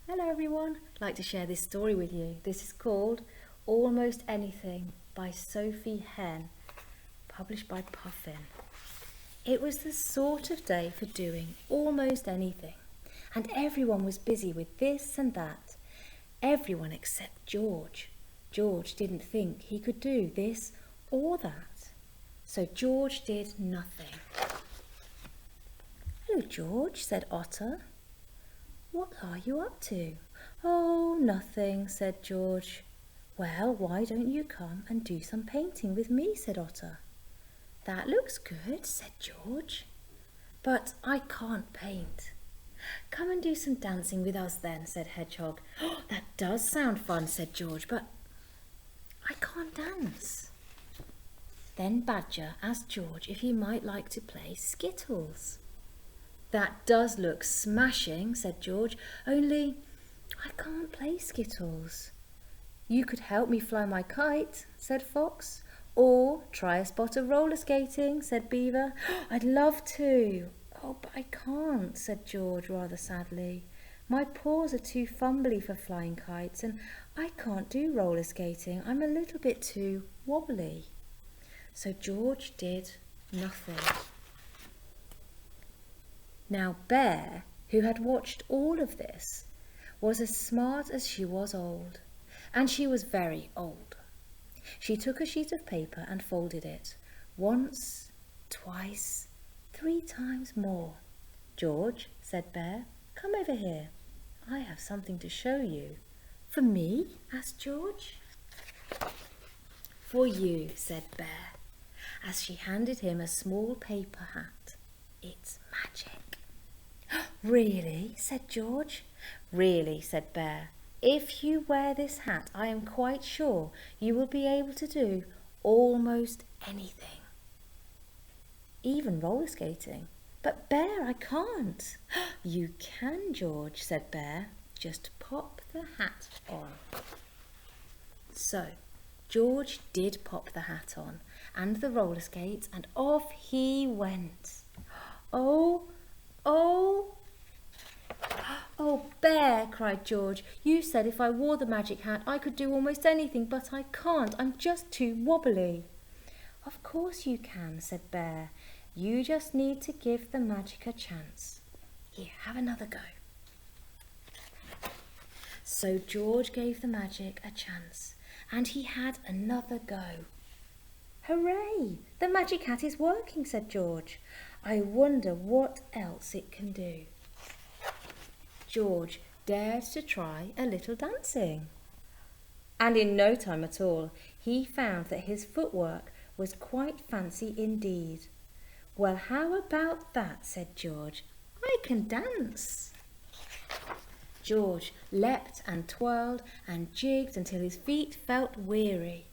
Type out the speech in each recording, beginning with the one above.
Hello everyone, I'd like to share this story with you. This is called Almost Anything by Sophie Hen, published by Puffin. It was the sort of day for doing almost anything, and everyone was busy with this and that. Everyone except George. George didn't think he could do this or that, so George did nothing. "Hello, George," said Otter. "What are you up to?" "Oh, nothing," said George. "Well, why don't you come and do some painting with me?" said Otter. "That looks good," said George. "But I can't paint." "Come and do some dancing with us then," said Hedgehog. "Oh, that does sound fun," said George, "but I can't dance." Then Badger asked George if he might like to play Skittles. "That does look smashing," said George, "only I can't play Skittles." "You could help me fly my kite," said Fox. "Or try a spot of roller skating," said Beaver. "I'd love to." "Oh, but I can't," said George rather sadly. "My paws are too fumbly for flying kites, and I can't do roller skating. I'm a little bit too wobbly." So George did nothing. Now Bear, who had watched all of this, was as smart as she was old, and she was very old. She took a sheet of paper and folded it, once, twice, 3 times more. "George," said Bear, "come over here. I have something to show you." "For me?" asked George. "For you," said Bear, as she handed him a small paper hat. "It's magic." "Really?" said George. "Really," said Bear. "If you wear this hat, I am quite sure you will be able to do almost anything. Even roller skating." "But Bear, I can't." "You can, George," said Bear. "Just pop the hat on." So George did pop the hat on and the roller skates, and off he went. "Oh, oh, oh, Bear," cried George, "you said if I wore the magic hat I could do almost anything, but I can't. I'm just too wobbly." "Of course you can," said Bear. "You just need to give the magic a chance. Here, have another go." So George gave the magic a chance, and he had another go. "Hooray! The magic hat is working," said George. "I wonder what else it can do." George dared to try a little dancing. And in no time at all, he found that his footwork was quite fancy indeed. "Well, how about that?" said George. "I can dance." George leapt and twirled and jigged until his feet felt weary.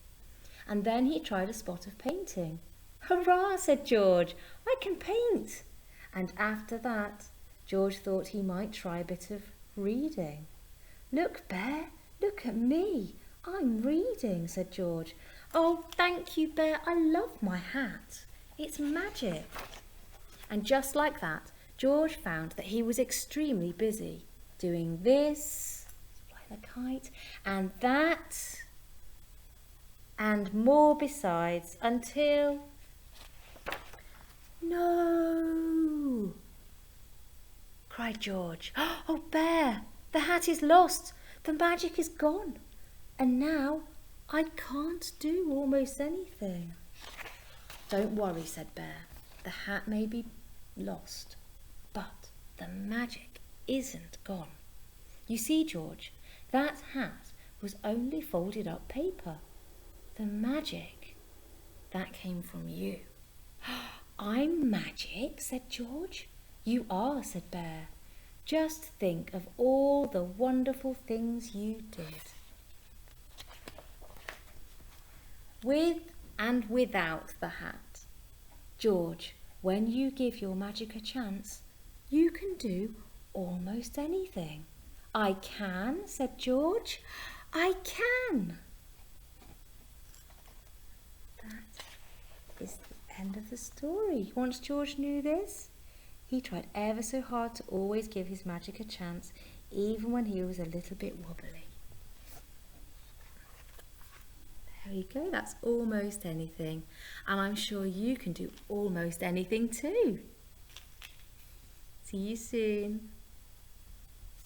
And then he tried a spot of painting. "Hurrah!" said George. "I can paint." And after that, George thought he might try a bit of reading. "Look, Bear, look at me. I'm reading," said George. "Oh, thank you, Bear. I love my hat. It's magic." And just like that, George found that he was extremely busy, doing this, fly the kite, and that, and more besides, until... "No!" cried George. "Oh, Bear, the hat is lost. The magic is gone. And now I can't do almost anything." "Don't worry," said Bear. "The hat may be lost, but the magic isn't gone. You see, George, that hat was only folded up paper. The magic, that came from you." "I'm magic?" said George. "You are," said Bear. "Just think of all the wonderful things you did." With and without the hat. George, when you give your magic a chance, you can do almost anything. "I can," said George. "I can." That is the end of the story. Once George knew this, He tried ever so hard to always give his magic a chance, even when he was a little bit wobbly. There we go, that's almost anything. And I'm sure you can do almost anything too. See you soon.